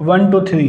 1 2 3،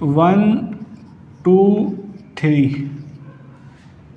1 2 3،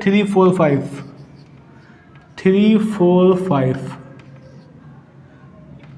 3 4 5، 3 4 5،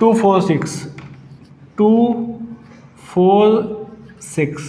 2 4 6، 2 4 6،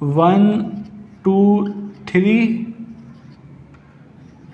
1 2 3،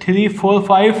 3 4 5،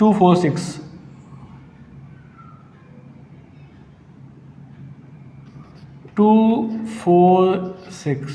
2 4 6، 2 4 6۔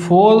4،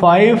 5،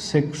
6،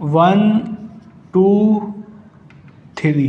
1 2 3۔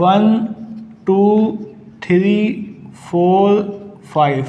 1 2 3 4 5،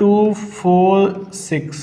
2 4 6۔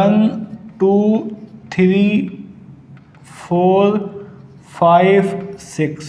1 2 3 4 5 6۔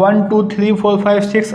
1 2 3 4 5 6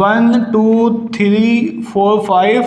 1 2 3 4 5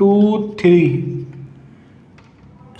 2 3،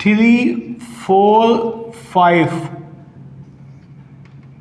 3 4 5,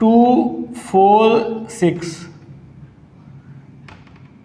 2 4 6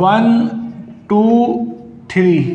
1 2 3،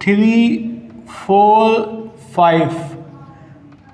3 4 5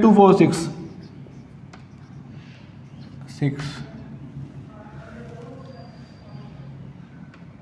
2 4 6 6۔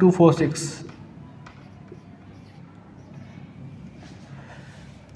2 4 6،